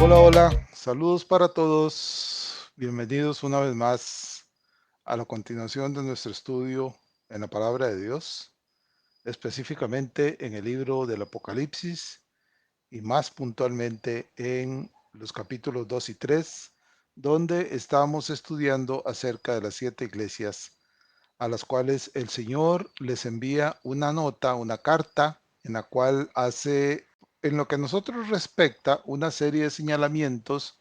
Hola, hola, saludos para todos. Bienvenidos una vez más a la continuación de nuestro estudio en la palabra de Dios, específicamente en el libro del Apocalipsis y más puntualmente en los capítulos 2 y 3, donde estamos estudiando acerca de las 7 iglesias a las cuales el Señor les envía una nota, una carta, en la cual hace, en lo que a nosotros respecta, una serie de señalamientos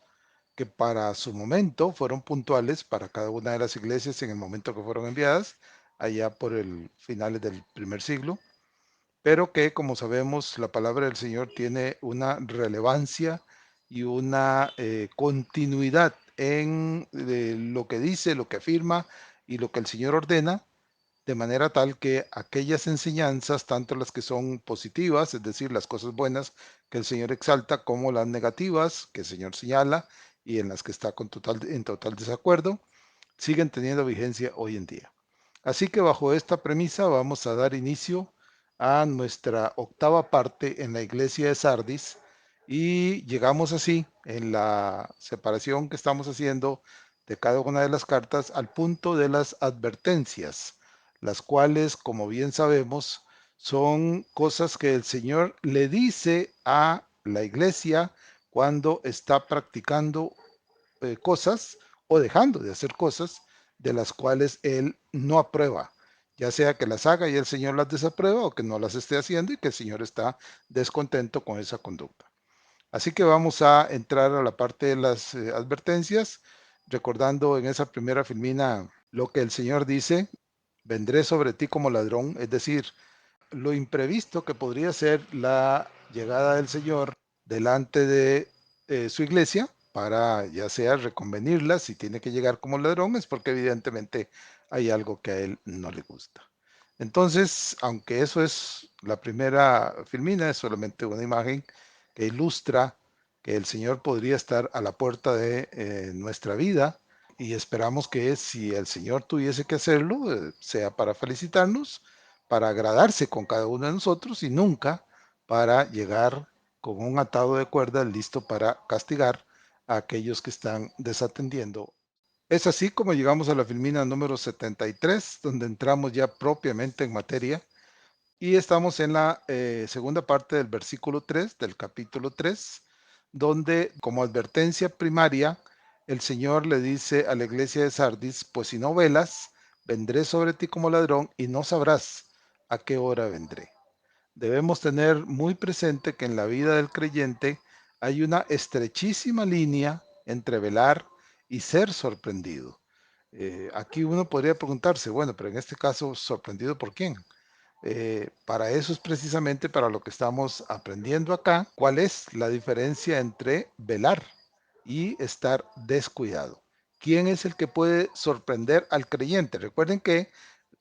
que para su momento fueron puntuales para cada una de las iglesias en el momento que fueron enviadas, allá por el finales del primer siglo, pero que como sabemos la palabra del Señor tiene una relevancia y una continuidad en lo que dice, lo que afirma y lo que el Señor ordena, de manera tal que aquellas enseñanzas, tanto las que son positivas, es decir, las cosas buenas que el Señor exalta, como las negativas que el Señor señala y en las que está en total desacuerdo, siguen teniendo vigencia hoy en día. Así que bajo esta premisa vamos a dar inicio a nuestra octava parte en la iglesia de Sardis y llegamos así en la separación que estamos haciendo de cada una de las cartas al punto de las advertencias, las cuales, como bien sabemos, son cosas que el Señor le dice a la iglesia cuando está practicando cosas o dejando de hacer cosas de las cuales Él no aprueba, ya sea que las haga y el Señor las desaprueba o que no las esté haciendo y que el Señor está descontento con esa conducta. Así que vamos a entrar a la parte de las advertencias, recordando en esa primera filmina lo que el Señor dice: vendré sobre ti como ladrón, es decir, lo imprevisto que podría ser la llegada del Señor delante de su iglesia para ya sea reconvenirla. Si tiene que llegar como ladrón es porque evidentemente hay algo que a él no le gusta. Entonces, aunque eso es la primera filmina, es solamente una imagen que ilustra que el Señor podría estar a la puerta de nuestra vida, y esperamos que si el Señor tuviese que hacerlo, sea para felicitarnos, para agradarse con cada uno de nosotros y nunca para llegar con un atado de cuerdas listo para castigar a aquellos que están desatendiendo. Es así como llegamos a la filmina número 73, donde entramos ya propiamente en materia y estamos en la segunda parte del versículo 3 del capítulo 3, donde como advertencia primaria el Señor le dice a la iglesia de Sardis: pues si no velas, vendré sobre ti como ladrón y no sabrás a qué hora vendré. Debemos tener muy presente que en la vida del creyente hay una estrechísima línea entre velar y ser sorprendido. Aquí uno podría preguntarse, bueno, pero en este caso, ¿sorprendido por quién? Para eso es precisamente para lo que estamos aprendiendo acá. ¿Cuál es la diferencia entre velar y estar descuidado? ¿Quién es el que puede sorprender al creyente? Recuerden que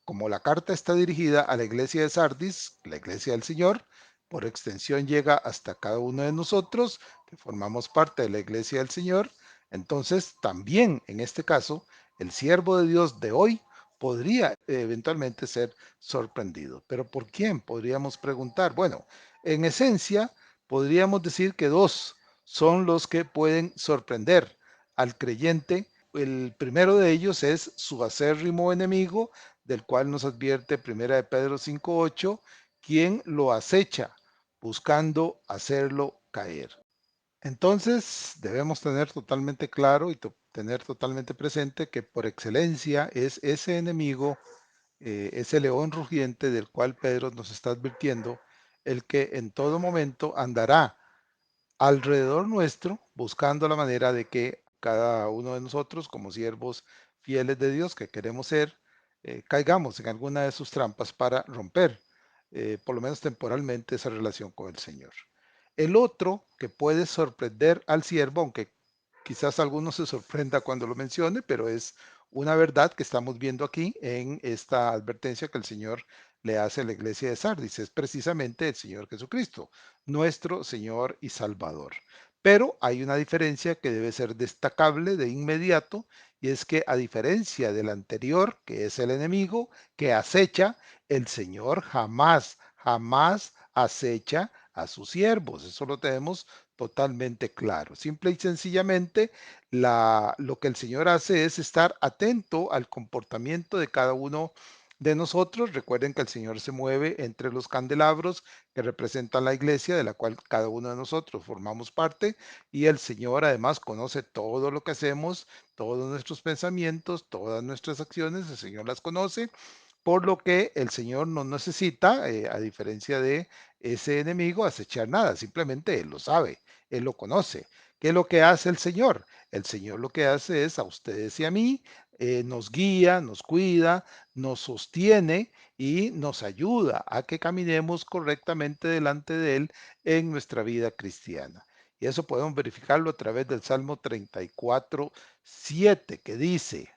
como la carta está dirigida a la iglesia de Sardis, la iglesia del Señor, por extensión llega hasta cada uno de nosotros que formamos parte de la iglesia del Señor. Entonces, también en este caso, el siervo de Dios de hoy podría eventualmente ser sorprendido. ¿Pero por quién? Podríamos preguntar. Bueno, en esencia, podríamos decir que dos son los que pueden sorprender al creyente. El primero de ellos es su acérrimo enemigo, del cual nos advierte Primera de Pedro 5:8, quien lo acecha buscando hacerlo caer. Entonces debemos tener totalmente claro y tener totalmente presente que por excelencia es ese enemigo, ese león rugiente del cual Pedro nos está advirtiendo, el que en todo momento andará alrededor nuestro buscando la manera de que cada uno de nosotros, como siervos fieles de Dios que queremos ser, caigamos en alguna de sus trampas para romper, por lo menos temporalmente, esa relación con el Señor. El otro que puede sorprender al siervo, aunque quizás alguno se sorprenda cuando lo mencione, pero es una verdad que estamos viendo aquí en esta advertencia que el Señor le hace a la iglesia de Sardis, es precisamente el Señor Jesucristo, nuestro Señor y Salvador. Pero hay una diferencia que debe ser destacable de inmediato, y es que a diferencia del anterior, que es el enemigo que acecha, el Señor jamás, jamás acecha a sus siervos. Eso lo tenemos totalmente claro. Simple y sencillamente, lo que el Señor hace es estar atento al comportamiento de cada uno de nosotros. Recuerden que el Señor se mueve entre los candelabros que representan la iglesia, de la cual cada uno de nosotros formamos parte, y el Señor además conoce todo lo que hacemos, todos nuestros pensamientos, todas nuestras acciones, el Señor las conoce, por lo que el Señor no necesita, a diferencia de ese enemigo, acechar nada, simplemente Él lo sabe, Él lo conoce. ¿Qué es lo que hace el Señor? El Señor lo que hace es a ustedes y a mí, nos guía, nos cuida, nos sostiene y nos ayuda a que caminemos correctamente delante de Él en nuestra vida cristiana. Y eso podemos verificarlo a través del Salmo 34:7, que dice: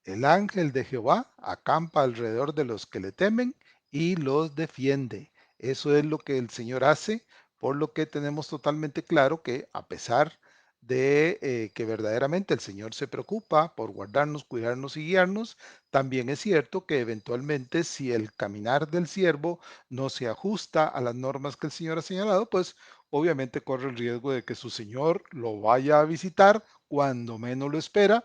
el ángel de Jehová acampa alrededor de los que le temen y los defiende. Eso es lo que el Señor hace, por lo que tenemos totalmente claro que a pesar de que verdaderamente el Señor se preocupa por guardarnos, cuidarnos y guiarnos, también es cierto que eventualmente si el caminar del siervo no se ajusta a las normas que el Señor ha señalado, pues obviamente corre el riesgo de que su Señor lo vaya a visitar cuando menos lo espera,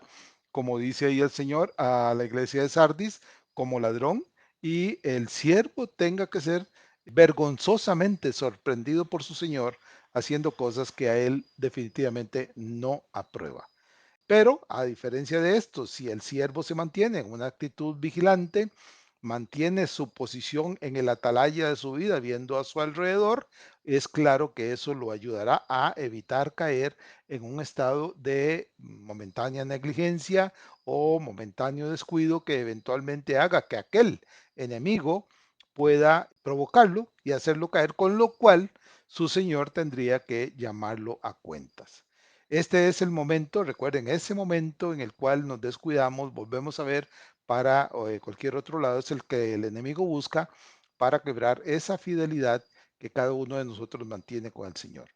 como dice ahí el Señor, a la iglesia de Sardis como ladrón, y el siervo tenga que ser vergonzosamente sorprendido por su Señor haciendo cosas que a él definitivamente no aprueba. Pero a diferencia de esto, si el siervo se mantiene en una actitud vigilante, mantiene su posición en el atalaya de su vida, viendo a su alrededor, es claro que eso lo ayudará a evitar caer en un estado de momentánea negligencia o momentáneo descuido que eventualmente haga que aquel enemigo pueda provocarlo y hacerlo caer, con lo cual su señor tendría que llamarlo a cuentas. Este es el momento, recuerden, ese momento en el cual nos descuidamos, volvemos a ver para cualquier otro lado, es el que el enemigo busca para quebrar esa fidelidad que cada uno de nosotros mantiene con el Señor.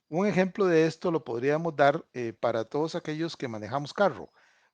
Un ejemplo de esto lo podríamos dar para todos aquellos que manejamos carro.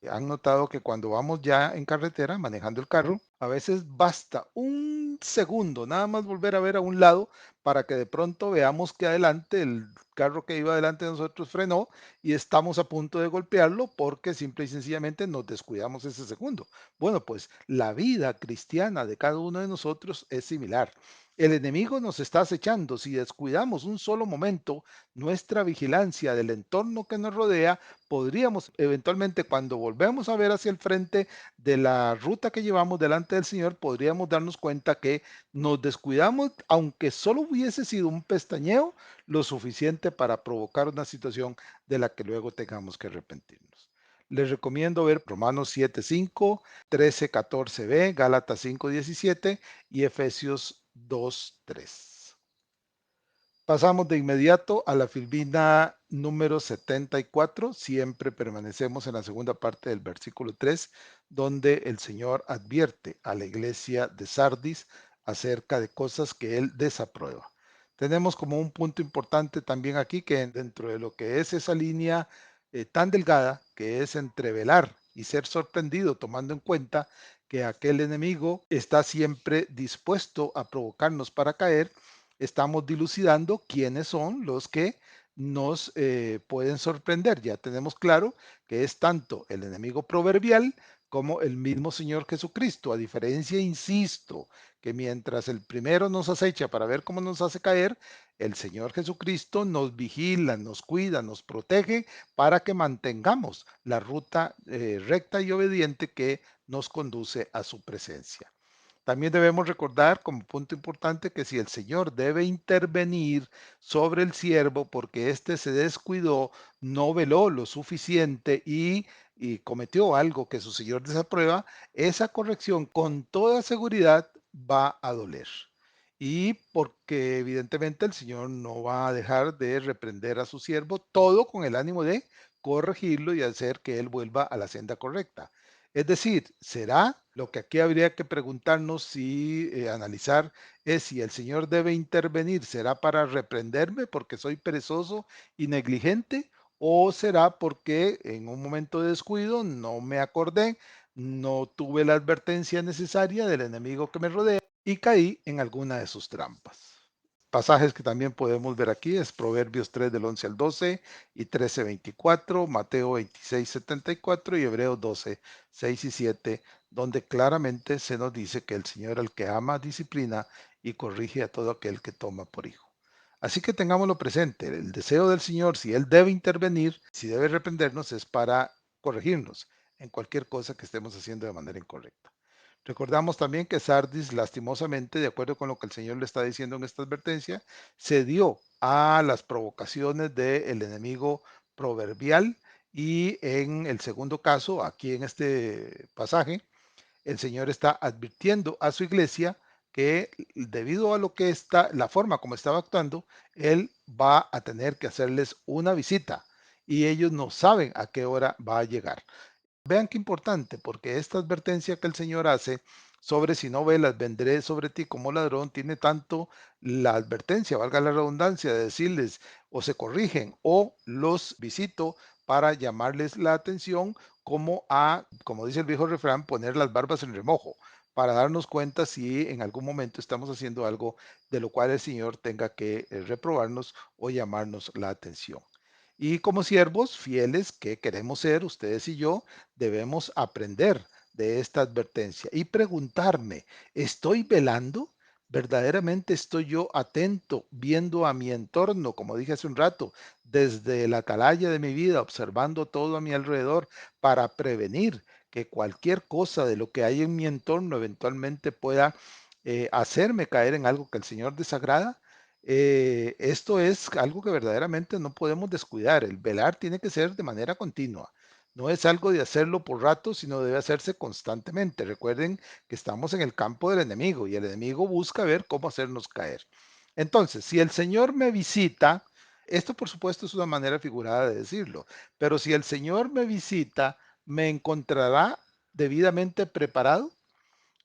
Han notado que cuando vamos ya en carretera manejando el carro, a veces basta un segundo, nada más volver a ver a un lado para que de pronto veamos que adelante el carro que iba delante de nosotros frenó y estamos a punto de golpearlo porque simple y sencillamente nos descuidamos ese segundo. Bueno, pues la vida cristiana de cada uno de nosotros es similar. El enemigo nos está acechando. Si descuidamos un solo momento nuestra vigilancia del entorno que nos rodea, podríamos eventualmente, cuando volvemos a ver hacia el frente de la ruta que llevamos delante del Señor, podríamos darnos cuenta que nos descuidamos, aunque solo hubiese sido un pestañeo, lo suficiente para provocar una situación de la que luego tengamos que arrepentirnos. Les recomiendo ver Romanos 7:5, 13:14b, Gálatas 5:17 y Efesios 2:3. Pasamos de inmediato a la filmina número 74. Siempre permanecemos en la segunda parte del versículo 3, donde el Señor advierte a la iglesia de Sardis acerca de cosas que él desaprueba. Tenemos como un punto importante también aquí que dentro de lo que es esa línea tan delgada, que es entre velar y ser sorprendido, tomando en cuenta que aquel enemigo está siempre dispuesto a provocarnos para caer, estamos dilucidando quiénes son los que nos pueden sorprender. Ya tenemos claro que es tanto el enemigo proverbial como el mismo Señor Jesucristo. A diferencia, insisto, que mientras el primero nos acecha para ver cómo nos hace caer, el Señor Jesucristo nos vigila, nos cuida, nos protege para que mantengamos la ruta recta y obediente que nos conduce a su presencia. También debemos recordar como punto importante que si el Señor debe intervenir sobre el siervo porque éste se descuidó, no veló lo suficiente y cometió algo que su Señor desaprueba, esa corrección con toda seguridad va a doler. Y porque evidentemente el Señor no va a dejar de reprender a su siervo, todo con el ánimo de corregirlo y hacer que él vuelva a la senda correcta. Es decir, ¿será? Lo que aquí habría que preguntarnos y analizar es si el Señor debe intervenir, ¿será para reprenderme porque soy perezoso y negligente? ¿O será porque en un momento de descuido no me acordé, no tuve la advertencia necesaria del enemigo que me rodea y caí en alguna de sus trampas? Pasajes que también podemos ver aquí es Proverbios 3 del 11 al 12 y 13:24, Mateo 26:74 y Hebreos 12, 6 y 7, donde claramente se nos dice que el Señor al que ama disciplina y corrige a todo aquel que toma por hijo. Así que tengámoslo presente, el deseo del Señor, si Él debe intervenir, si debe reprendernos, es para corregirnos en cualquier cosa que estemos haciendo de manera incorrecta. Recordamos también que Sardis, lastimosamente, de acuerdo con lo que el Señor le está diciendo en esta advertencia, cedió a las provocaciones del enemigo proverbial y en el segundo caso, aquí en este pasaje, el Señor está advirtiendo a su iglesia que debido a lo que está, la forma como estaba actuando, Él va a tener que hacerles una visita y ellos no saben a qué hora va a llegar. Vean qué importante, porque esta advertencia que el Señor hace sobre si no velas, vendré sobre ti como ladrón, tiene tanto la advertencia, valga la redundancia, de decirles o se corrigen o los visito para llamarles la atención, como a, como dice el viejo refrán, poner las barbas en remojo, para darnos cuenta si en algún momento estamos haciendo algo de lo cual el Señor tenga que reprobarnos o llamarnos la atención. Y como siervos fieles que queremos ser, ustedes y yo, debemos aprender de esta advertencia y preguntarme, ¿estoy velando? ¿Verdaderamente estoy yo atento, viendo a mi entorno, como dije hace un rato, desde la atalaya de mi vida, observando todo a mi alrededor para prevenir que cualquier cosa de lo que hay en mi entorno eventualmente pueda hacerme caer en algo que el Señor desagrada? Esto es algo que verdaderamente no podemos descuidar. El velar tiene que ser de manera continua. No es algo de hacerlo por rato, sino debe hacerse constantemente. Recuerden que estamos en el campo del enemigo y el enemigo busca ver cómo hacernos caer. Entonces, si el Señor me visita, esto por supuesto es una manera figurada de decirlo, pero si el Señor me visita, ¿me encontrará debidamente preparado?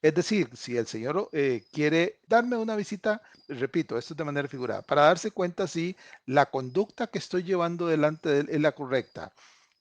Es decir, si el Señor quiere darme una visita, repito, esto es de manera figurada, para darse cuenta si la conducta que estoy llevando delante de Él es la correcta.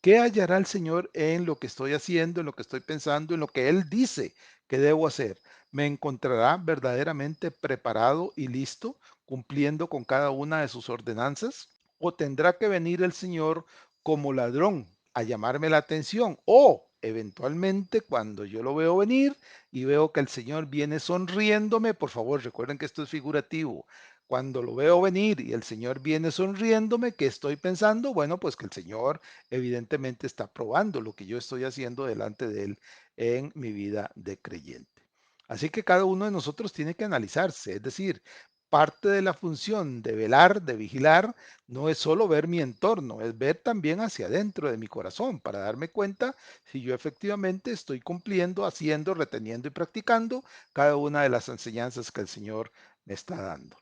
¿Qué hallará el Señor en lo que estoy haciendo, en lo que estoy pensando, en lo que Él dice que debo hacer? ¿Me encontrará verdaderamente preparado y listo, cumpliendo con cada una de sus ordenanzas? ¿O tendrá que venir el Señor como ladrón a llamarme la atención? O eventualmente cuando yo lo veo venir, y veo que el Señor viene sonriéndome, por favor, recuerden que esto es figurativo. Cuando lo veo venir y el Señor viene sonriéndome, ¿qué estoy pensando? Bueno, pues que el Señor evidentemente está probando lo que yo estoy haciendo delante de Él en mi vida de creyente. Así que cada uno de nosotros tiene que analizarse, es decir, parte de la función de velar, de vigilar, no es solo ver mi entorno, es ver también hacia adentro de mi corazón para darme cuenta si yo efectivamente estoy cumpliendo, haciendo, reteniendo y practicando cada una de las enseñanzas que el Señor me está dando.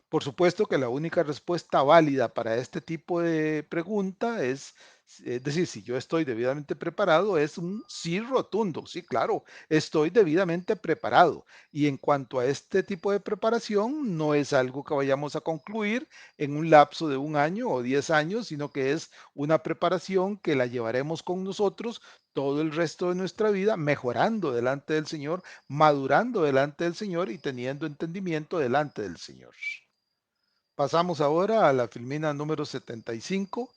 Por supuesto que la única respuesta válida para este tipo de pregunta es decir, si yo estoy debidamente preparado, es un sí rotundo. Sí, claro, estoy debidamente preparado. Y en cuanto a este tipo de preparación, no es algo que vayamos a concluir en un lapso de un año o 10 años, sino que es una preparación que la llevaremos con nosotros todo el resto de nuestra vida, mejorando delante del Señor, madurando delante del Señor y teniendo entendimiento delante del Señor. Pasamos ahora a la filmina número 75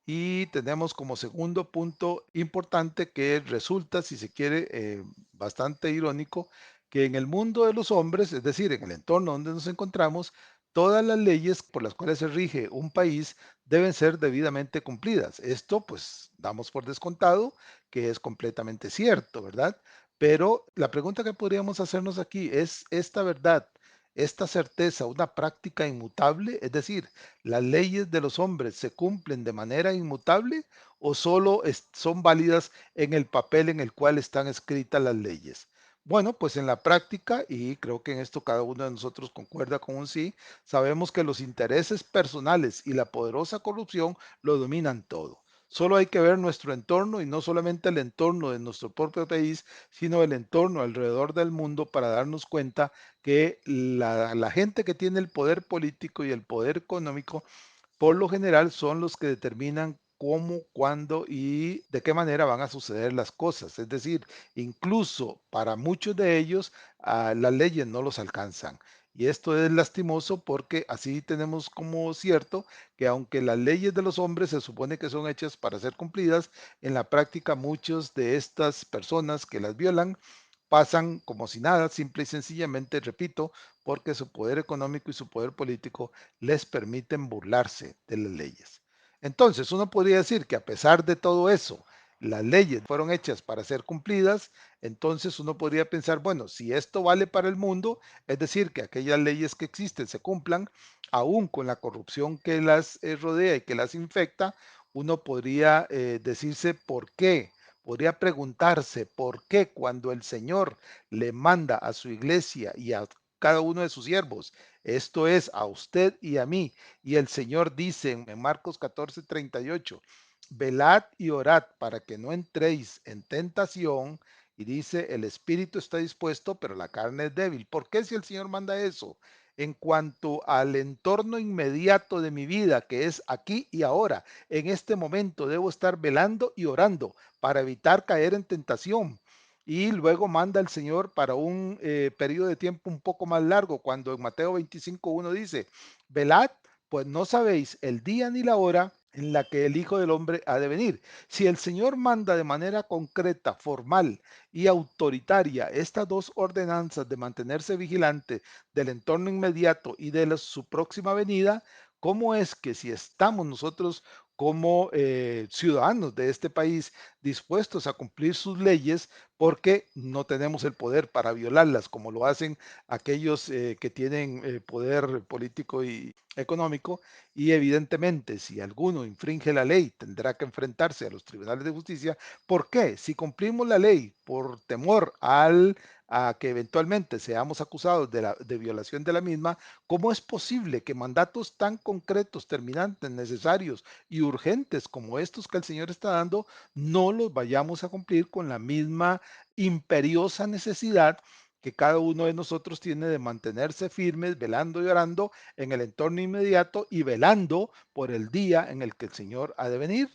y tenemos como segundo punto importante que resulta, si se quiere, bastante irónico, que en el mundo de los hombres, es decir, en el entorno donde nos encontramos, todas las leyes por las cuales se rige un país deben ser debidamente cumplidas. Esto, pues, damos por descontado que es completamente cierto, ¿verdad? Pero la pregunta que podríamos hacernos aquí es, ¿esta verdad, esta certeza, una práctica inmutable? Es decir, ¿las leyes de los hombres se cumplen de manera inmutable o solo son válidas en el papel en el cual están escritas las leyes? Bueno, pues en la práctica, y creo que en esto cada uno de nosotros concuerda con un sí, sabemos que los intereses personales y la poderosa corrupción lo dominan todo. Solo hay que ver nuestro entorno y no solamente el entorno de nuestro propio país, sino el entorno alrededor del mundo para darnos cuenta que la gente que tiene el poder político y el poder económico, por lo general, son los que determinan cómo, cuándo y de qué manera van a suceder las cosas. Es decir, incluso para muchos de ellos, las leyes no los alcanzan. Y esto es lastimoso porque así tenemos como cierto que aunque las leyes de los hombres se supone que son hechas para ser cumplidas, en la práctica muchos de estas personas que las violan pasan como si nada, simple y sencillamente, repito, porque su poder económico y su poder político les permiten burlarse de las leyes. Entonces, uno podría decir que a pesar de todo eso, las leyes fueron hechas para ser cumplidas, entonces uno podría pensar, bueno, si esto vale para el mundo, es decir, que aquellas leyes que existen se cumplan, aún con la corrupción que las rodea y que las infecta, uno podría decirse por qué. Podría preguntarse por qué cuando el Señor le manda a su iglesia y a cada uno de sus siervos, esto es a usted y a mí, y el Señor dice en Marcos 14:38, velad y orad para que no entréis en tentación, y dice, el espíritu está dispuesto, pero la carne es débil. ¿Por qué si el Señor manda eso? En cuanto al entorno inmediato de mi vida, que es aquí y ahora, en este momento debo estar velando y orando para evitar caer en tentación. Y luego manda el Señor para un periodo de tiempo un poco más largo, cuando en Mateo 25:1 dice, velad, pues no sabéis el día ni la hora en la que el Hijo del Hombre ha de venir. Si el Señor manda de manera concreta, formal y autoritaria estas dos ordenanzas de mantenerse vigilante del entorno inmediato y de su próxima venida, ¿cómo es que si estamos nosotros como ciudadanos de este país dispuestos a cumplir sus leyes porque no tenemos el poder para violarlas como lo hacen aquellos que tienen poder político y económico? Y evidentemente, si alguno infringe la ley, tendrá que enfrentarse a los tribunales de justicia. ¿Por qué? Si cumplimos la ley por temor a que eventualmente seamos acusados de violación de la misma, ¿cómo es posible que mandatos tan concretos, terminantes, necesarios y urgentes como estos que el Señor está dando, no los vayamos a cumplir con la misma imperiosa necesidad que cada uno de nosotros tiene de mantenerse firmes, velando y orando en el entorno inmediato y velando por el día en el que el Señor ha de venir?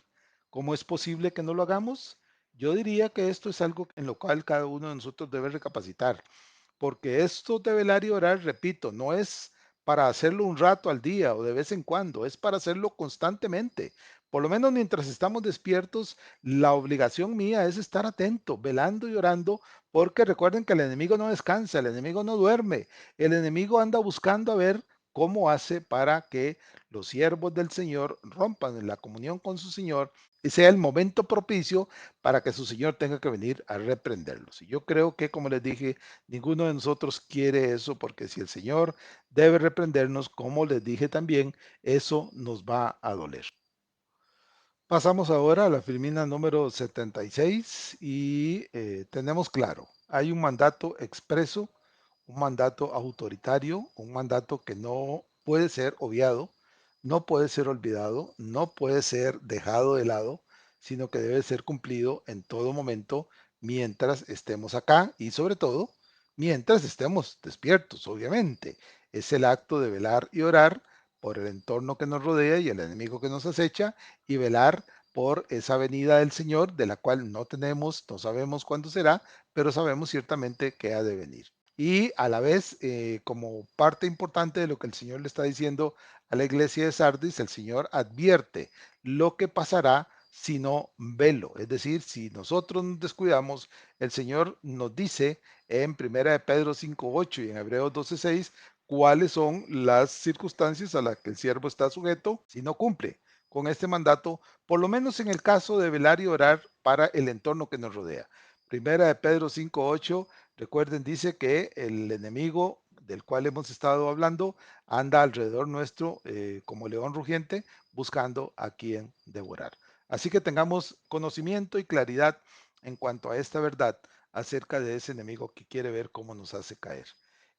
¿Cómo es posible que no lo hagamos? Yo diría que esto es algo en lo cual cada uno de nosotros debe recapacitar, porque esto de velar y orar, repito, no es para hacerlo un rato al día o de vez en cuando, es para hacerlo constantemente. Por lo menos mientras estamos despiertos, la obligación mía es estar atento, velando y orando, porque recuerden que el enemigo no descansa, el enemigo no duerme, el enemigo anda buscando a ver cómo hace para que los siervos del Señor rompan en la comunión con su Señor y sea el momento propicio para que su Señor tenga que venir a reprenderlos. Y yo creo que, como les dije, ninguno de nosotros quiere eso, porque si el Señor debe reprendernos, como les dije también, eso nos va a doler. Pasamos ahora a la filmina número 76 y tenemos claro, hay un mandato expreso, un mandato autoritario, un mandato que no puede ser obviado, no puede ser olvidado, no puede ser dejado de lado, sino que debe ser cumplido en todo momento mientras estemos acá y sobre todo mientras estemos despiertos, obviamente. Es el acto de velar y orar por el entorno que nos rodea y el enemigo que nos acecha y velar por esa venida del Señor, de la cual no tenemos, no sabemos cuándo será, pero sabemos ciertamente que ha de venir. Y a la vez, como parte importante de lo que el Señor le está diciendo a la iglesia de Sardis, el Señor advierte lo que pasará si no velo. Es decir, si nosotros nos descuidamos, el Señor nos dice en Primera de Pedro 5:8 y en Hebreos 12:6 cuáles son las circunstancias a las que el siervo está sujeto si no cumple con este mandato, por lo menos en el caso de velar y orar para el entorno que nos rodea. Primera de Pedro 5:8, recuerden, dice que el enemigo del cual hemos estado hablando anda alrededor nuestro como león rugiente buscando a quien devorar. Así que tengamos conocimiento y claridad en cuanto a esta verdad acerca de ese enemigo que quiere ver cómo nos hace caer.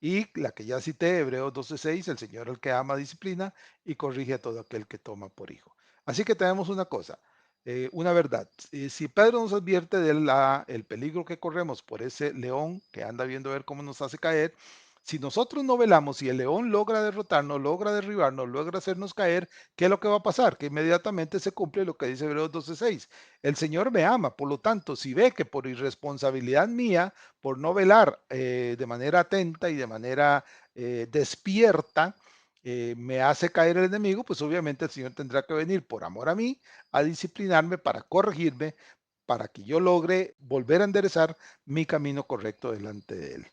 Y la que ya cité, Hebreos 12:6, el Señor el que ama disciplina y corrige a todo aquel que toma por hijo. Así que tenemos una cosa, una verdad. Si Pedro nos advierte del el peligro que corremos por ese león que anda viendo a ver cómo nos hace caer, Si nosotros no velamos y el león logra derrotarnos, logra derribarnos, logra hacernos caer, ¿qué es lo que va a pasar? Que inmediatamente se cumple lo que dice Hebreos 12:6. El Señor me ama, por lo tanto, si ve que por irresponsabilidad mía, por no velar de manera atenta y de manera despierta, me hace caer el enemigo, pues obviamente el Señor tendrá que venir por amor a mí a disciplinarme para corregirme, para que yo logre volver a enderezar mi camino correcto delante de Él.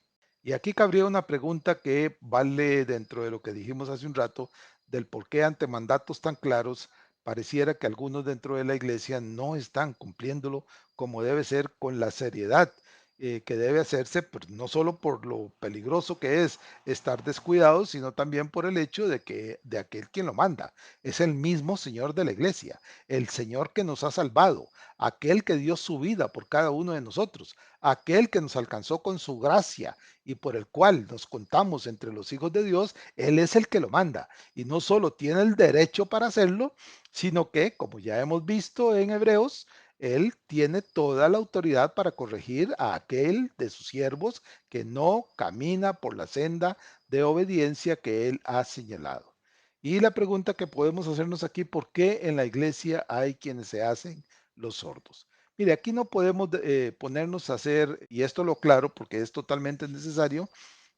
Y aquí cabría una pregunta que vale dentro de lo que dijimos hace un rato, del por qué ante mandatos tan claros pareciera que algunos dentro de la iglesia no están cumpliéndolo como debe ser con la seriedad que debe hacerse, pues, no solo por lo peligroso que es estar descuidados, sino también por el hecho de que de aquel quien lo manda es el mismo Señor de la iglesia, el Señor que nos ha salvado, aquel que dio su vida por cada uno de nosotros, aquel que nos alcanzó con su gracia y por el cual nos contamos entre los hijos de Dios, Él es el que lo manda. Y no solo tiene el derecho para hacerlo, sino que, como ya hemos visto en Hebreos, Él tiene toda la autoridad para corregir a aquel de sus siervos que no camina por la senda de obediencia que Él ha señalado. Y la pregunta que podemos hacernos aquí, ¿por qué en la iglesia hay quienes se hacen los sordos? Mire, aquí no podemos ponernos a hacer, y esto lo claro porque es totalmente necesario,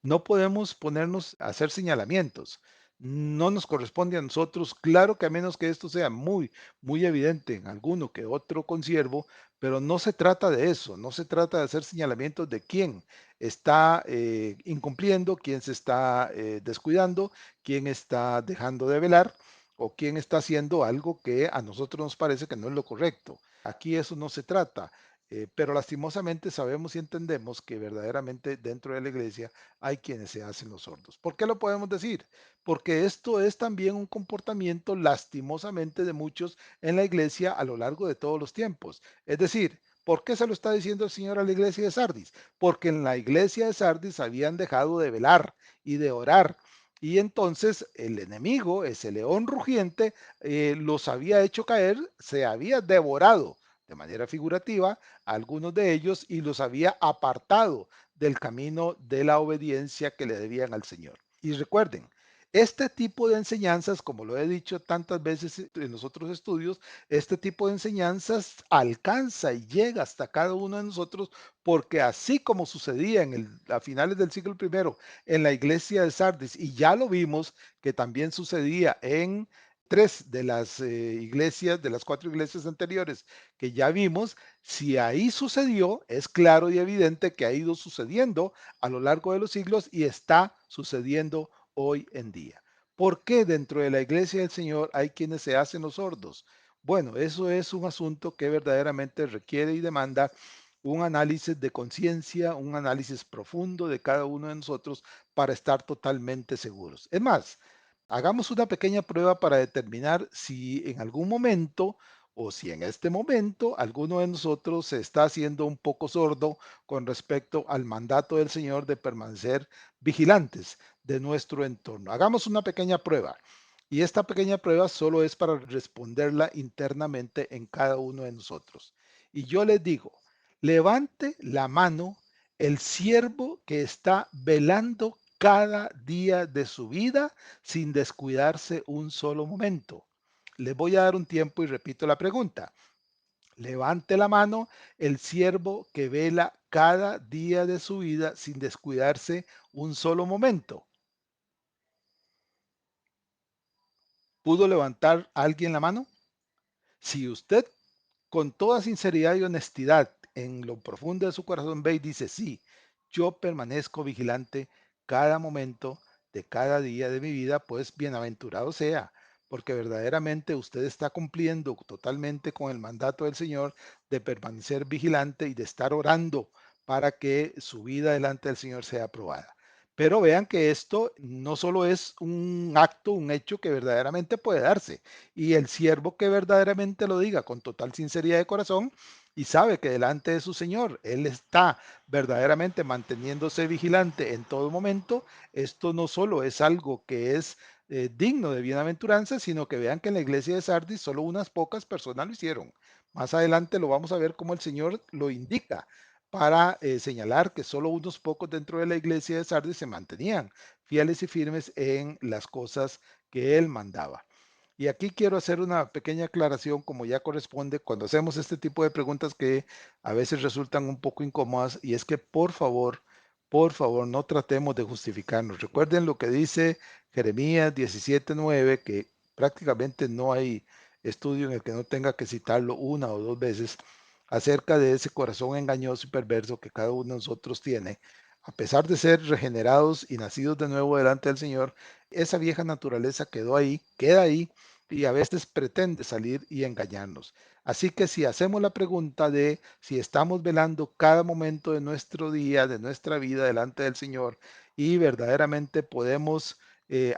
no podemos ponernos a hacer señalamientos. No nos corresponde a nosotros, claro que a menos que esto sea muy, muy evidente en alguno que otro consiervo, pero no se trata de eso, no se trata de hacer señalamientos de quién está incumpliendo, quién se está descuidando, quién está dejando de velar o quién está haciendo algo que a nosotros nos parece que no es lo correcto. Aquí eso no se trata, pero lastimosamente sabemos y entendemos que verdaderamente dentro de la iglesia hay quienes se hacen los sordos. ¿Por qué lo podemos decir? Porque esto es también un comportamiento lastimosamente de muchos en la iglesia a lo largo de todos los tiempos. Es decir, ¿por qué se lo está diciendo el Señor a la iglesia de Sardis? Porque en la iglesia de Sardis habían dejado de velar y de orar. Y entonces el enemigo, ese león rugiente, los había hecho caer, se había devorado de manera figurativa a algunos de ellos y los había apartado del camino de la obediencia que le debían al Señor. Y recuerden, este tipo de enseñanzas, como lo he dicho tantas veces en los otros estudios, este tipo de enseñanzas alcanza y llega hasta cada uno de nosotros porque así como sucedía a finales del siglo primero en la iglesia de Sardis, y ya lo vimos que también sucedía en tres de las iglesias, de las cuatro iglesias anteriores que ya vimos, si ahí sucedió, es claro y evidente que ha ido sucediendo a lo largo de los siglos y está sucediendo hoy en día. ¿Por qué dentro de la iglesia del Señor hay quienes se hacen los sordos? Bueno, eso es un asunto que verdaderamente requiere y demanda un análisis de conciencia, un análisis profundo de cada uno de nosotros para estar totalmente seguros. Es más, hagamos una pequeña prueba para determinar si en algún momento o si en este momento alguno de nosotros se está haciendo un poco sordo con respecto al mandato del Señor de permanecer vigilantes de nuestro entorno. Hagamos una pequeña prueba. Y esta pequeña prueba solo es para responderla internamente en cada uno de nosotros. Y yo les digo, levante la mano el siervo que está velando cada día de su vida sin descuidarse un solo momento. Les voy a dar un tiempo y repito la pregunta. Levante la mano el siervo que vela cada día de su vida sin descuidarse un solo momento. ¿Pudo levantar alguien la mano? Si usted con toda sinceridad y honestidad en lo profundo de su corazón ve y dice, sí, yo permanezco vigilante cada momento de cada día de mi vida, pues bienaventurado sea, porque verdaderamente usted está cumpliendo totalmente con el mandato del Señor de permanecer vigilante y de estar orando para que su vida delante del Señor sea aprobada. Pero vean que esto no solo es un acto, un hecho que verdaderamente puede darse, y el siervo que verdaderamente lo diga con total sinceridad de corazón y sabe que delante de su Señor Él está verdaderamente manteniéndose vigilante en todo momento, esto no solo es algo que es digno de bienaventuranza, sino que vean que en la iglesia de Sardis solo unas pocas personas lo hicieron. Más adelante lo vamos a ver cómo el Señor lo indica para señalar que solo unos pocos dentro de la iglesia de Sardis se mantenían fieles y firmes en las cosas que él mandaba. Y aquí quiero hacer una pequeña aclaración, como ya corresponde cuando hacemos este tipo de preguntas que a veces resultan un poco incómodas, y es que por favor, no tratemos de justificarnos. Recuerden lo que dice Jeremías 17:9, que prácticamente no hay estudio en el que no tenga que citarlo una o dos veces, acerca de ese corazón engañoso y perverso que cada uno de nosotros tiene. A pesar de ser regenerados y nacidos de nuevo delante del Señor, esa vieja naturaleza quedó ahí, queda ahí y a veces pretende salir y engañarnos. Así que si hacemos la pregunta de si estamos velando cada momento de nuestro día, de nuestra vida delante del Señor y verdaderamente podemos,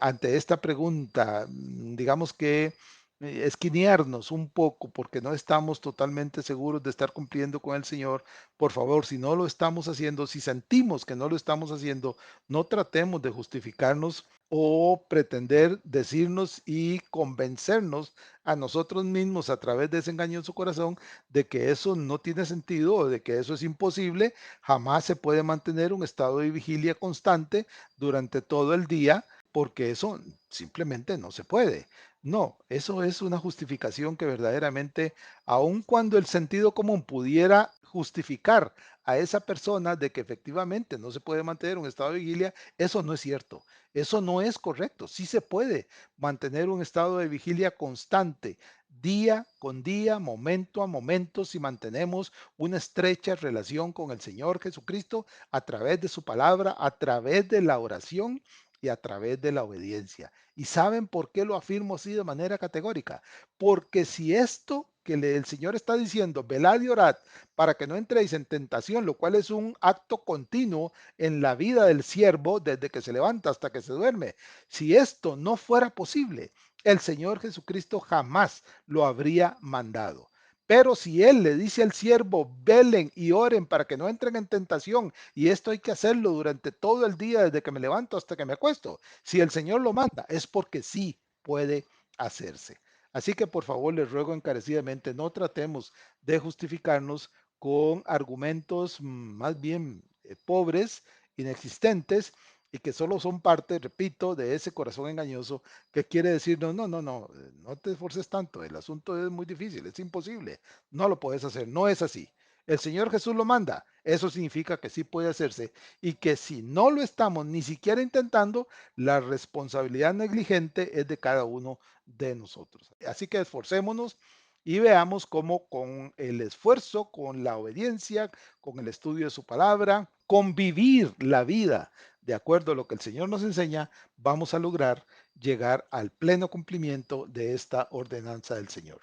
ante esta pregunta, digamos que esquinearnos un poco porque no estamos totalmente seguros de estar cumpliendo con el Señor, por favor, si no lo estamos haciendo, si sentimos que no lo estamos haciendo, no tratemos de justificarnos o pretender decirnos y convencernos a nosotros mismos a través de ese engañoso corazón de que eso no tiene sentido o de que eso es imposible. Jamás se puede mantener un estado de vigilia constante durante todo el día porque eso simplemente no se puede. No, eso es una justificación que verdaderamente, aun cuando el sentido común pudiera justificar a esa persona de que efectivamente no se puede mantener un estado de vigilia, eso no es cierto. Eso no es correcto. Sí se puede mantener un estado de vigilia constante, día con día, momento a momento, si mantenemos una estrecha relación con el Señor Jesucristo a través de su palabra, a través de la oración y a través de la obediencia. ¿Y saben por qué lo afirmo así de manera categórica? Porque si esto que el Señor está diciendo, velad y orad para que no entréis en tentación, lo cual es un acto continuo en la vida del siervo desde que se levanta hasta que se duerme. Si esto no fuera posible, el Señor Jesucristo jamás lo habría mandado. Pero si Él le dice al siervo, velen y oren para que no entren en tentación, y esto hay que hacerlo durante todo el día, desde que me levanto hasta que me acuesto, si el Señor lo manda, es porque sí puede hacerse. Así que por favor les ruego encarecidamente, no tratemos de justificarnos con argumentos más bien pobres, inexistentes y que solo son parte, repito, de ese corazón engañoso que quiere decir, no te esforces tanto, el asunto es muy difícil, es imposible, no lo puedes hacer, no es así. El Señor Jesús lo manda, eso significa que sí puede hacerse y que si no lo estamos ni siquiera intentando, la responsabilidad negligente es de cada uno de nosotros. Así que esforcémonos y veamos cómo con el esfuerzo, con la obediencia, con el estudio de su palabra, con vivir la vida de acuerdo a lo que el Señor nos enseña, vamos a lograr llegar al pleno cumplimiento de esta ordenanza del Señor.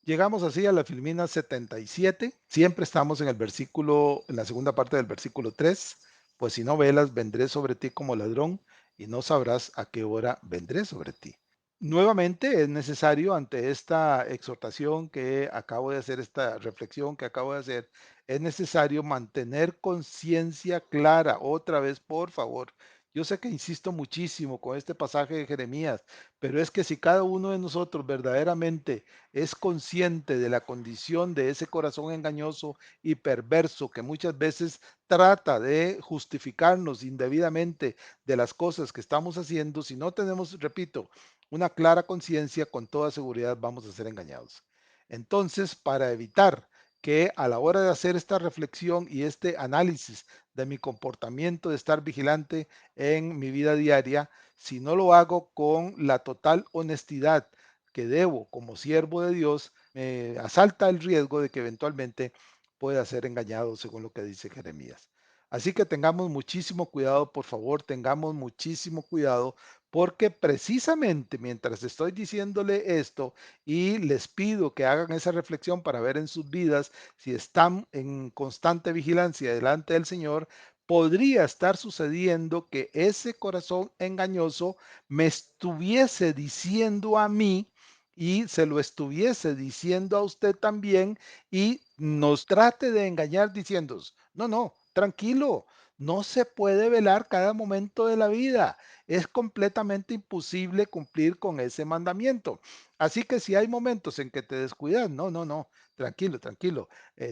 Llegamos así a la Filmina 77. Siempre estamos en el versículo, en la segunda parte del versículo 3. Pues si no velas, vendré sobre ti como ladrón y no sabrás a qué hora vendré sobre ti. Nuevamente es necesario ante esta exhortación que acabo de hacer, esta reflexión que acabo de hacer, es necesario mantener conciencia clara. Otra vez, por favor. Yo sé que insisto muchísimo con este pasaje de Jeremías, pero es que si cada uno de nosotros verdaderamente es consciente de la condición de ese corazón engañoso y perverso que muchas veces trata de justificarnos indebidamente de las cosas que estamos haciendo, si no tenemos, repito, una clara conciencia, con toda seguridad vamos a ser engañados. Entonces, para evitar que a la hora de hacer esta reflexión y este análisis de mi comportamiento, de estar vigilante en mi vida diaria, si no lo hago con la total honestidad que debo como siervo de Dios, me asalta el riesgo de que eventualmente pueda ser engañado, según lo que dice Jeremías. Así que tengamos muchísimo cuidado, por favor, tengamos muchísimo cuidado, porque precisamente mientras estoy diciéndole esto y les pido que hagan esa reflexión para ver en sus vidas si están en constante vigilancia delante del Señor, podría estar sucediendo que ese corazón engañoso me estuviese diciendo a mí y se lo estuviese diciendo a usted también y nos trate de engañar diciendo, no, tranquilo, no se puede velar cada momento de la vida. Es completamente imposible cumplir con ese mandamiento. Así que si hay momentos en que te descuidas, no, no, no, tranquilo, tranquilo.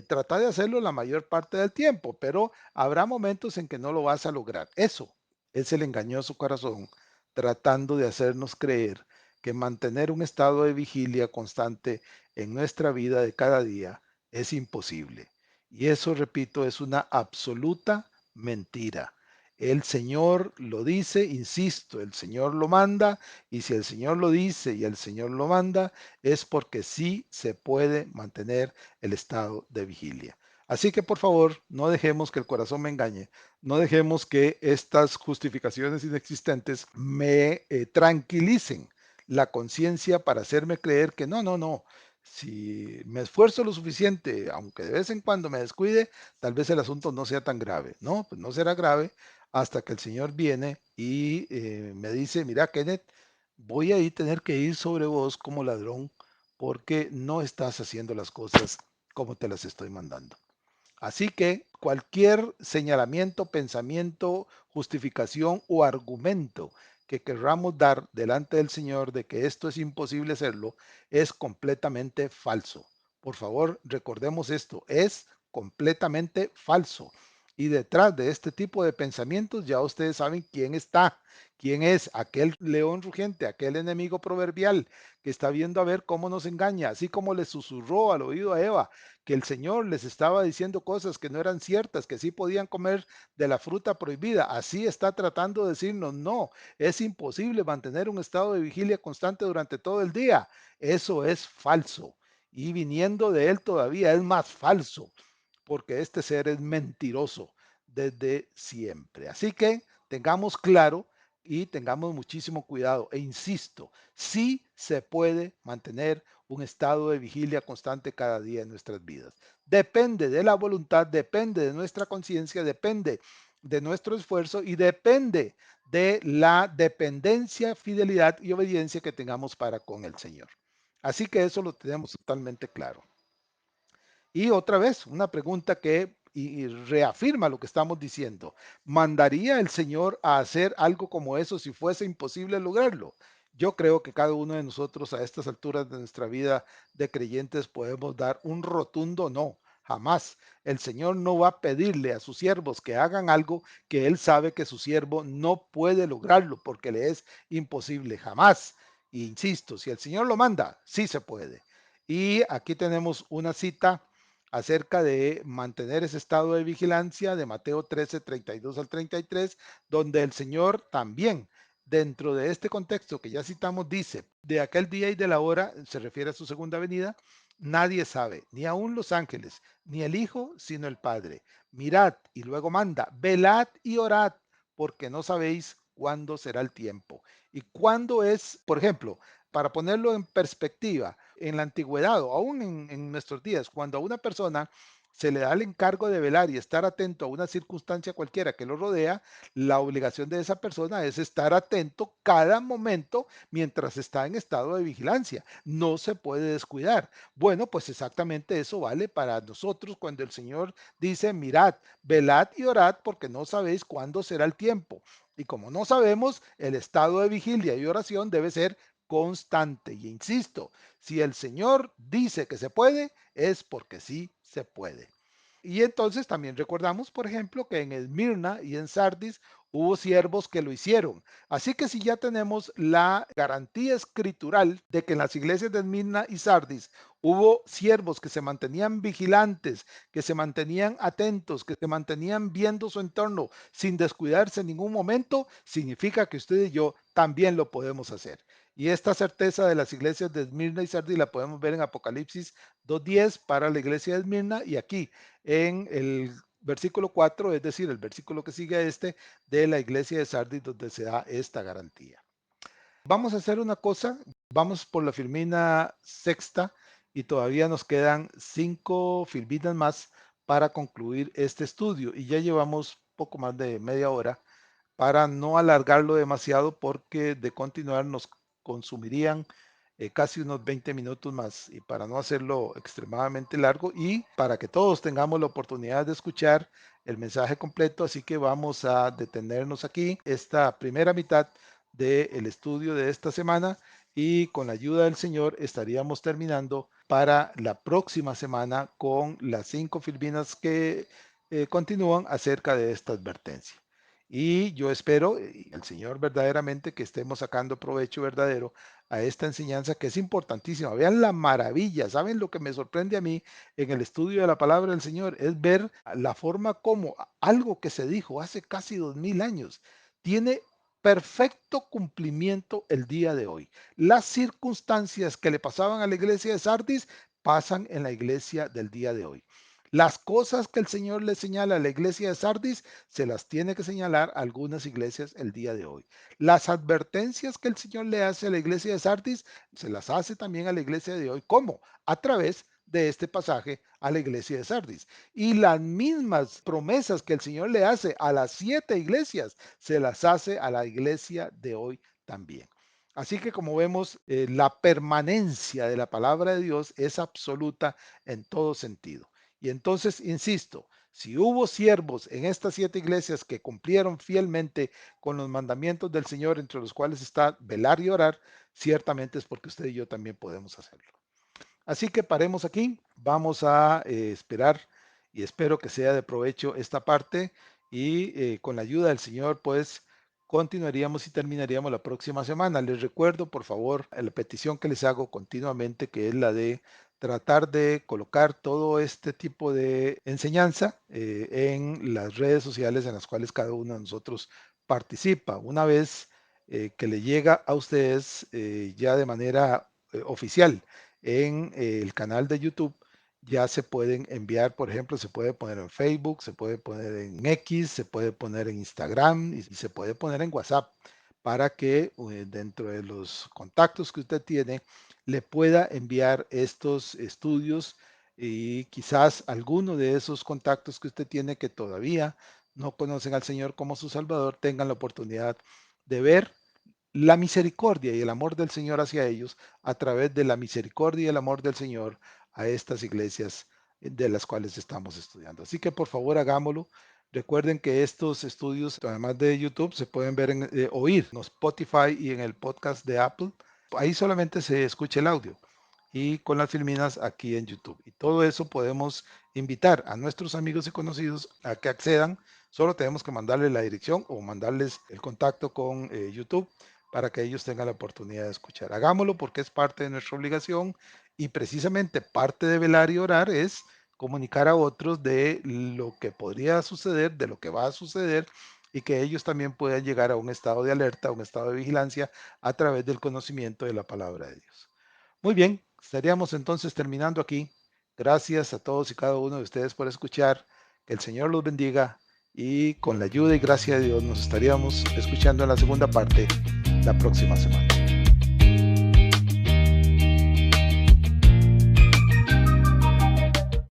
Trata de hacerlo la mayor parte del tiempo, pero habrá momentos en que no lo vas a lograr. Eso es el engañoso corazón tratando de hacernos creer que mantener un estado de vigilia constante en nuestra vida de cada día es imposible. Y eso, repito, es una absoluta mentira. El Señor lo dice, insisto, el Señor lo manda, y si el Señor lo dice y el Señor lo manda, es porque sí se puede mantener el estado de vigilia. Así que por favor, no dejemos que el corazón me engañe, no dejemos que estas justificaciones inexistentes me tranquilicen la conciencia para hacerme creer que no, no, no. Si me esfuerzo lo suficiente, aunque de vez en cuando me descuide, tal vez el asunto no sea tan grave. No, pues no será grave hasta que el Señor viene y me dice, mira, Kenneth, voy a tener que ir sobre vos como ladrón porque no estás haciendo las cosas como te las estoy mandando. Así que cualquier señalamiento, pensamiento, justificación o argumento que querramos dar delante del Señor de que esto es imposible hacerlo es completamente falso. Por favor, recordemos esto, es completamente falso. Y detrás de este tipo de pensamientos ya ustedes saben quién está, quién es aquel león rugiente, aquel enemigo proverbial que está viendo a ver cómo nos engaña, así como le susurró al oído a Eva que el Señor les estaba diciendo cosas que no eran ciertas, que sí podían comer de la fruta prohibida. Así está tratando de decirnos, no, es imposible mantener un estado de vigilia constante durante todo el día. Eso es falso. Y viniendo de él todavía es más falso, porque este ser es mentiroso desde siempre. Así que tengamos claro y tengamos muchísimo cuidado. E insisto, sí se puede mantener un estado de vigilia constante cada día en nuestras vidas. Depende de la voluntad, depende de nuestra conciencia, depende de nuestro esfuerzo y depende de la dependencia, fidelidad y obediencia que tengamos para con el Señor. Así que eso lo tenemos totalmente claro. Y otra vez, una pregunta que y reafirma lo que estamos diciendo. ¿Mandaría el Señor a hacer algo como eso si fuese imposible lograrlo? Yo creo que cada uno de nosotros a estas alturas de nuestra vida de creyentes podemos dar un rotundo no. Jamás. El Señor no va a pedirle a sus siervos que hagan algo que Él sabe que su siervo no puede lograrlo porque le es imposible. Jamás. E insisto, si el Señor lo manda, sí se puede. Y aquí tenemos una cita acerca de mantener ese estado de vigilancia de Mateo 13, 32 al 33, donde el Señor también, dentro de este contexto que ya citamos, dice, de aquel día y de la hora, se refiere a su segunda venida, nadie sabe, ni aun los ángeles, ni el Hijo, sino el Padre. Mirad, y luego manda, velad y orad, porque no sabéis cuándo será el tiempo. Y cuándo es, por ejemplo, para ponerlo en perspectiva, en la antigüedad o aún en nuestros días, cuando a una persona se le da el encargo de velar y estar atento a una circunstancia cualquiera que lo rodea, la obligación de esa persona es estar atento cada momento mientras está en estado de vigilancia. No se puede descuidar. Bueno, pues exactamente eso vale para nosotros cuando el Señor dice, mirad, velad y orad porque no sabéis cuándo será el tiempo. Y como no sabemos, el estado de vigilia y oración debe ser constante. Y insisto, si el Señor dice que se puede, es porque sí se puede. Y entonces también recordamos, por ejemplo, que en Esmirna y en Sardis hubo siervos que lo hicieron. Así que si ya tenemos la garantía escritural de que en las iglesias de Esmirna y Sardis hubo siervos que se mantenían vigilantes, que se mantenían atentos, que se mantenían viendo su entorno sin descuidarse en ningún momento, significa que usted y yo también lo podemos hacer. Y esta certeza de las iglesias de Esmirna y Sardis la podemos ver en Apocalipsis 2:10 para la iglesia de Esmirna y aquí en el versículo 4, es decir, el versículo que sigue a este de la iglesia de Sardis donde se da esta garantía. Vamos a hacer una cosa, vamos por la filmina sexta y todavía nos quedan 5 filminas más para concluir este estudio y ya llevamos poco más de media hora para no alargarlo demasiado porque de continuar nos consumirían casi unos 20 minutos más, y para no hacerlo extremadamente largo y para que todos tengamos la oportunidad de escuchar el mensaje completo, así que vamos a detenernos aquí esta primera mitad del estudio de esta semana, y con la ayuda del Señor estaríamos terminando para la próxima semana con las 5 Filipinas que continúan acerca de esta advertencia. Y yo espero, y el Señor verdaderamente, que estemos sacando provecho verdadero a esta enseñanza que es importantísima. Vean la maravilla, ¿saben lo que me sorprende a mí en el estudio de la palabra del Señor? Es ver la forma como algo que se dijo hace casi 2000 años tiene perfecto cumplimiento el día de hoy. Las circunstancias que le pasaban a la iglesia de Sardis pasan en la iglesia del día de hoy. Las cosas que el Señor le señala a la iglesia de Sardis se las tiene que señalar a algunas iglesias el día de hoy. Las advertencias que el Señor le hace a la iglesia de Sardis se las hace también a la iglesia de hoy. ¿Cómo? A través de este pasaje a la iglesia de Sardis. Y las mismas promesas que el Señor le hace a las 7 iglesias se las hace a la iglesia de hoy también. Así que como vemos, la permanencia de la palabra de Dios es absoluta en todo sentido. Y entonces, insisto, si hubo siervos en estas 7 iglesias que cumplieron fielmente con los mandamientos del Señor, entre los cuales está velar y orar, ciertamente es porque usted y yo también podemos hacerlo. Así que paremos aquí, vamos a esperar, y espero que sea de provecho esta parte, y con la ayuda del Señor pues continuaríamos y terminaríamos la próxima semana. Les recuerdo por favor la petición que les hago continuamente, que es la de tratar de colocar todo este tipo de enseñanza en las redes sociales en las cuales cada uno de nosotros participa. Una vez que le llega a ustedes ya de manera oficial en el canal de YouTube, ya se pueden enviar, por ejemplo, se puede poner en Facebook, se puede poner en X, se puede poner en Instagram y se puede poner en WhatsApp, para que dentro de los contactos que usted tiene le pueda enviar estos estudios, y quizás alguno de esos contactos que usted tiene que todavía no conocen al Señor como su Salvador tengan la oportunidad de ver la misericordia y el amor del Señor hacia ellos a través de la misericordia y el amor del Señor a estas iglesias de las cuales estamos estudiando. Así que por favor hagámoslo. Recuerden que estos estudios, además de YouTube, se pueden ver oír en Spotify y en el podcast de Apple. Ahí solamente se escucha el audio, y con las filminas aquí en YouTube. Y todo eso podemos invitar a nuestros amigos y conocidos a que accedan. Solo tenemos que mandarles la dirección o mandarles el contacto con YouTube para que ellos tengan la oportunidad de escuchar. Hagámoslo porque es parte de nuestra obligación, y precisamente parte de velar y orar es comunicar a otros de lo que podría suceder, de lo que va a suceder, y que ellos también puedan llegar a un estado de alerta, a un estado de vigilancia a través del conocimiento de la palabra de Dios. Muy bien, estaríamos entonces terminando aquí. Gracias a todos y cada uno de ustedes por escuchar. Que el Señor los bendiga, y con la ayuda y gracia de Dios nos estaríamos escuchando en la segunda parte la próxima semana.